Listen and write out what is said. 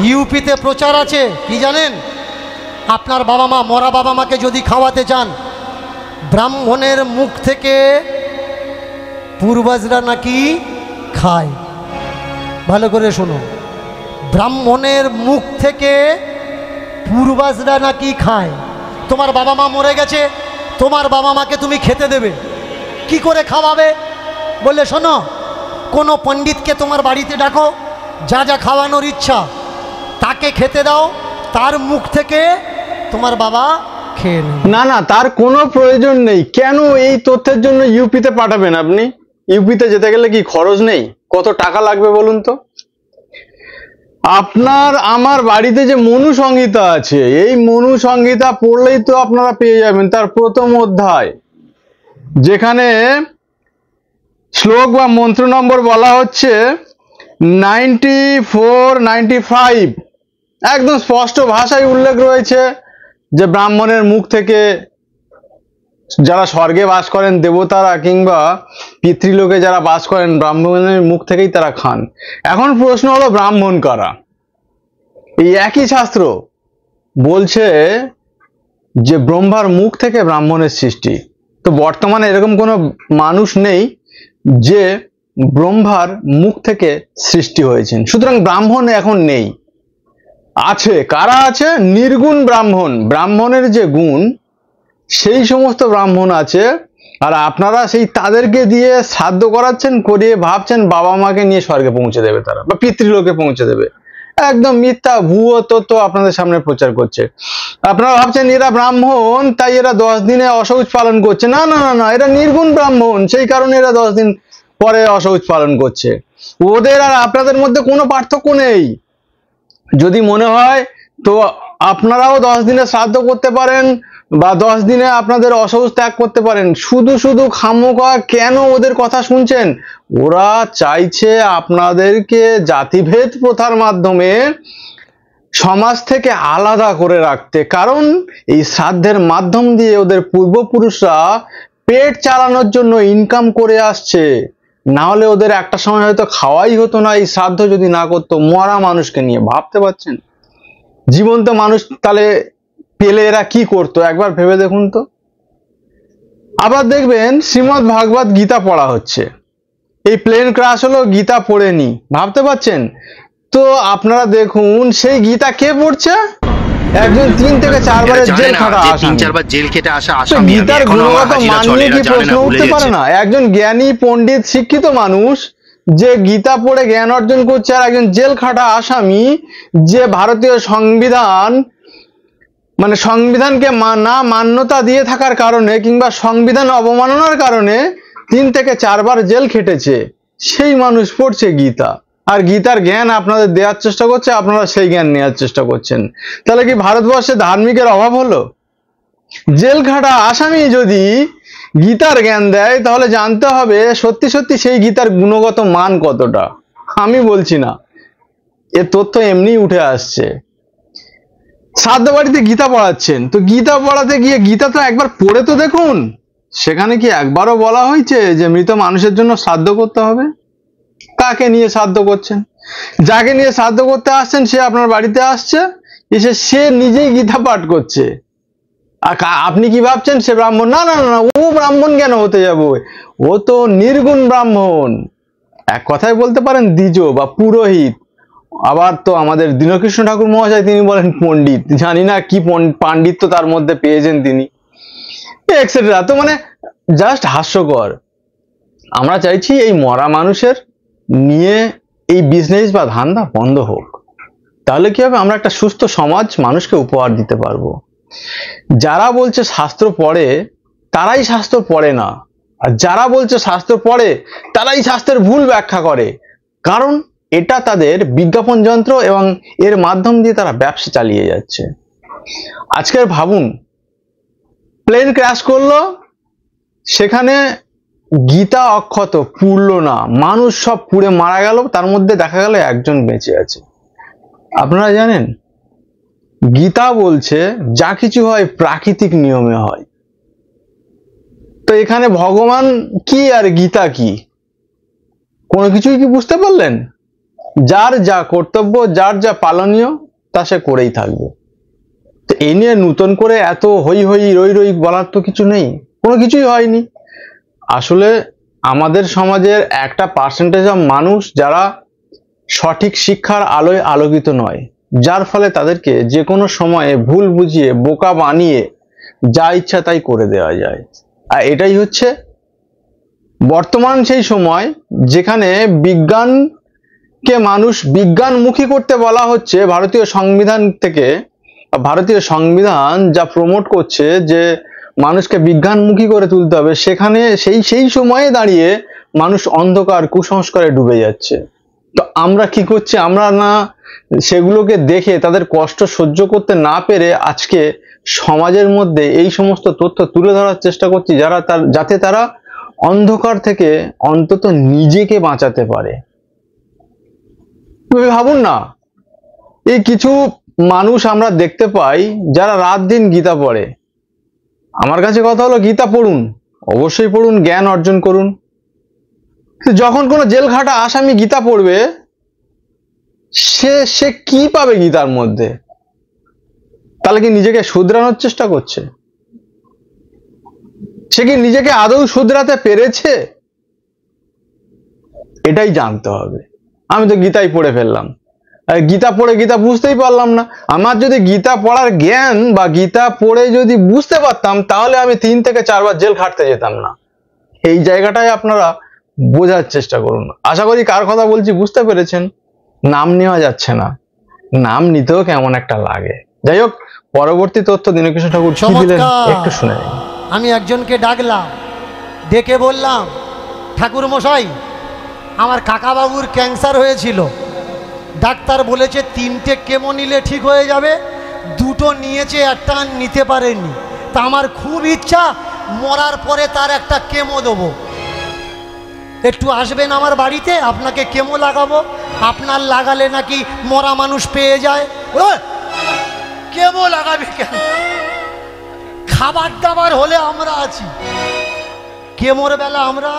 ইউপিতে প্রচার আছে কি জানেন? আপনার বাবা মা, মরা বাবা মাকে যদি খাওয়াতে চান, ব্রাহ্মণের মুখ থেকে পূর্বজরা নাকি খায়। ভালো করে শোনো, ব্রাহ্মণের মুখ থেকে পূর্বজরা নাকি খায়। তোমার বাবা মা মরে গেছে, তোমার বাবা মাকে তুমি খেতে দেবে, কি করে খাওয়াবে? বলে শোনো, কোনো পণ্ডিতকে তোমার বাড়িতে ডাকো, যা যা খাওয়ানোর ইচ্ছা তাকে খেতে দাও, তার মুখ থেকে তোমার বাবা খেয়ে নেবে। না না, তার কোনো প্রয়োজন নেই। কেন এই তথ্যের জন্য ইউপিতে পাঠাবেন আপনি? ইউপিতে যেতে গেলে কি খরচ নেই? কত টাকা লাগবে বলুন তো? আপনার আমার বাড়িতে যে মনু সংহিতা আছে, এই মনু সংহিতা পড়লেই তো আপনারা পেয়ে যাবেন তার প্রথম অধ্যায়, যেখানে শ্লোক বা মন্ত্র নম্বর বলা হচ্ছে 94, 95। একদম স্পষ্ট ভাষায় উল্লেখ রয়েছে যে ব্রাহ্মণের মুখ থেকে যারা স্বর্গে বাস করেন দেবতারা কিংবা পিতৃলোকে যারা বাস করেন, ব্রাহ্মণের মুখ থেকেই তারা খান। এখন প্রশ্ন হলো, ব্রাহ্মণ কারা? এই একই শাস্ত্র বলছে যে ব্রহ্মার মুখ থেকে ব্রাহ্মণের সৃষ্টি। তো বর্তমানে এরকম কোনো মানুষ নেই যে ব্রহ্মার মুখ থেকে সৃষ্টি হয়েছেন, সুতরাং ব্রাহ্মণ এখন নেই। আছে কারা? আছে নির্গুণ ব্রাহ্মণ, ব্রাহ্মণের যে গুণ সেই সমস্ত ব্রাহ্মণ আছে। আর আপনারা সেই তাদেরকে দিয়ে শ্রাদ্ধ করাচ্ছেন, করিয়ে ভাবছেন বাবা মাকে নিয়ে স্বর্গে পৌঁছে দেবে তারা, বা পিতৃলোকে পৌঁছে দেবে। একদম মিথ্যা ভুয়ো তথ্য আপনাদের সামনে প্রচার করছে। আপনারা ভাবছেন এরা ব্রাহ্মণ তাই এরা 10 দিনে অশৌচ পালন করছে। না না না না, এরা নির্গুণ ব্রাহ্মণ, সেই কারণে এরা 10 দিন পরে অশৌচ পালন করছে। ওদের আর আপনাদের মধ্যে কোনো পার্থক্য নেই। যদি মনে হয় তো আপনারাও 10 দিনে শ্রাদ্ধ করতে পারেন, বা 10 দিনে আপনাদের অশৌচ ত্যাগ করতে পারেন। শুধু শুধু খামোখা কেন ওদের কথা শুনছেন? ওরা চাইছে আপনাদেরকে জাতিভেদ প্রথার মাধ্যমে সমাজ থেকে আলাদা করে রাখতে। কারণ এই শ্রাদ্ধের মাধ্যম দিয়ে ওদের পূর্বপুরুষরা পেট চালানোর জন্য ইনকাম করে আসছে। না হলে ওদের একটা সময় হয়তো খাওয়াই হতো না, এই শ্রাদ্ধ যদি না করতো। মরা মানুষকে নিয়ে ভাবতে পারছেন? জীবন্ত মানুষ তাহলে পেলে এরা কি করতো একবার ভেবে দেখুন তো। আবার দেখবেন শ্রীমদ্ ভাগবত গীতা পড়া হচ্ছে, এই প্লেন ক্রাশ হলো, গীতা পড়েনি, ভাবতে পারছেন? তো আপনারা দেখুন সেই গীতা কে পড়ছে? একজন 3 থেকে 4 বারের জেল খাটা আসামি। 3-4 বার জেল খেটে আসা আসামি। গীতার গুণগত মান নিয়ে কি প্রশ্ন উঠতে পারে না? একজন জ্ঞানী পণ্ডিত শিক্ষিত মানুষ যে গীতা পড়ে জ্ঞান অর্জন করছে, আর একজন জেল খাটা আসামি যে ভারতীয় সংবিধান মানে সংবিধানকে না মান্যতা দিয়ে থাকার কারণে কিংবা সংবিধান অবমাননার কারণে 3 থেকে 4 বার জেল খেটেছে, সেই মানুষ পড়ছে গীতা। আর গীতার জ্ঞান আপনাদের দেওয়ার চেষ্টা করছে, আপনারা সেই জ্ঞান নেওয়ার চেষ্টা করছেন। তাহলে কি ভারতবর্ষে ধার্মিকের অভাব হলো? জেল খাটা আসামি যদি গীতার জ্ঞান দেয়, তাহলে জানতে হবে সত্যি সত্যি সেই গীতার গুণগত মান কতটা। আমি বলছি না, এ তথ্য এমনি উঠে আসছে। শ্রাদ্ধ বাড়িতে গীতা পড়াচ্ছেন, তো গীতা পড়াতে গিয়ে গীতা তো একবার পড়ে তো দেখুন, সেখানে কি একবারও বলা হয়েছে যে মৃত মানুষের জন্য শ্রাদ্ধ করতে হবে? কাকে নিয়ে শ্রাদ্ধ করছেন? যাকে নিয়ে শ্রাদ্ধ করতে আসছেন সে আপনার বাড়িতে আসছে, এসে সে নিজেই গীতা পাঠ করছে। আর আপনি কি ভাবছেন সে ব্রাহ্মণ? না না না, ও ব্রাহ্মণ কেন হতে যাবো? ও তো নির্গুণ ব্রাহ্মণ, এক কথায় বলতে পারেন দ্বিজ বা পুরোহিত। আবার তো আমাদের দীনকৃষ্ণ ঠাকুর মহাশয় তিনি বলেন পণ্ডিত। জানি না কি পাণ্ডিত্য তার মধ্যে পেয়েছেন তিনি, এক্সেট্রা। তো মানে জাস্ট হাস্যকর। আমরা চাইছি এই মরা মানুষের নিয়ে এই বিজনেস বা ধান্দা বন্ধ হোক। তাহলে কি হবে? আমরা একটা সুস্থ সমাজ মানুষকে উপহার দিতে পারবো। যারা বলছে শাস্ত্র পড়ে তারাই শাস্ত্র পড়ে না, আর যারা বলছে শাস্ত্র পড়ে তারাই শাস্ত্রের ভুল ব্যাখ্যা করে। কারণ এটা তাদের বিজ্ঞাপন যন্ত্র এবং এর মাধ্যম দিয়ে তারা ব্যবসা চালিয়ে যাচ্ছে। আজকের ভাবুন, প্লেন ক্র্যাশ করলো, সেখানে গীতা অক্ষত পুড়লো না, মানুষ সব পুড়ে মারা গেল, তার মধ্যে দেখা গেল একজন বেঁচে আছে। আপনারা জানেন গীতা বলছে যা কিছু হয় প্রাকৃতিক নিয়মে হয়। তো এখানে ভগবান কি আর গীতা কি কোনো কিছুই কি বুঝতে পারলেন? যার যা কর্তব্য, যার যা পালনীয় তা সে করেই থাকবে। তো এই নিয়ে নতুন করে এত হই হই রই রই বলার তো কিছু নেই, কোনো কিছুই হয়নি। আসলে আমাদের সমাজের একটা পার্সেন্টেজ অফ মানুষ যারা সঠিক শিক্ষার আলোয় আলোকিত নয়, যার ফলে তাদেরকে যে কোনো সময়ে ভুল বুঝিয়ে বোকা বানিয়ে যা ইচ্ছা তাই করে দেওয়া যায়। আর এটাই হচ্ছে বর্তমান সেই সময় যেখানে বিজ্ঞানকে মানুষ বিজ্ঞানমুখী করতে বলা হচ্ছে ভারতীয় সংবিধান থেকে। ভারতীয় সংবিধান যা প্রমোট করছে যে মানুষকে বিজ্ঞানমুখী করে তুলতে হবে, সেখানে সেই সময়ে দাঁড়িয়ে মানুষ অন্ধকার কুসংস্কারে ডুবে যাচ্ছে। তো আমরা কি করছি, আমরা না সেগুলোকে দেখে তাদের কষ্ট সহ্য করতে না পেরে আজকে সমাজের মধ্যে এই সমস্ত তথ্য তুলে ধরার চেষ্টা করছি যাতে তারা অন্ধকার থেকে অন্তত নিজেকে বাঁচাতে পারে। তুমি ভাবুন না, এই কিছু মানুষ আমরা দেখতে পাই যারা রাত দিন গীতা পড়ে। আমার কাছে কথা হলো, গীতা পড়ুন, অবশ্যই পড়ুন, জ্ঞান অর্জন করুন। যখন কোনো জেলখাটা আসামি গীতা পড়বে, সে কি পাবে গীতার মধ্যে? তাহলে কি নিজেকে শুধরানোর চেষ্টা করছে? সে কি নিজেকে আদৌ শুধরাতে পেরেছে? এটাই জানতে হবে। আমি তো গীতাই পড়ে ফেললাম, গীতা পড়ে গীতা বুঝতেই পারলাম না। আমার যদি গীতা পড়ার জ্ঞান বা গীতা পড়ে যদি বুঝতে পারতাম, তাহলে আমি 3 থেকে 4 বার জেল খাটতে যেতাম না। এই জায়গাটাই আপনারা বোঝার চেষ্টা করুন। আশা করি কার কথা বলছি বুঝতে পেরেছেন। নাম নেওয়া যাচ্ছে না, নাম নিতেও কেমন একটা লাগে। যাই হোক, পরবর্তী তথ্য দীনকৃষ্ণ ঠাকুর কি দিলেন একটু শুনে নিন। আমি একজনকে ডাকলাম, ডেকে বললাম, ঠাকুর মশাই, আমার কাকাবাবুর ক্যান্সার হয়েছিল, ডাক্তার বলেছে 3টে কেমো নিলে ঠিক হয়ে যাবে, 2টো নিয়েছে, একটা নিতে পারেনি। তা আমার খুব ইচ্ছা মরার পরে তার একটা কেমো দেবো, একটু আসবেন আমার বাড়িতে, আপনাকে কেমো লাগাবো। আপনার লাগালে নাকি মরা মানুষ পেয়ে যায়। কেমো লাগাবে কেন? খাবার দাবার হলে আমরা আছি, কেমোর বেলা আমরা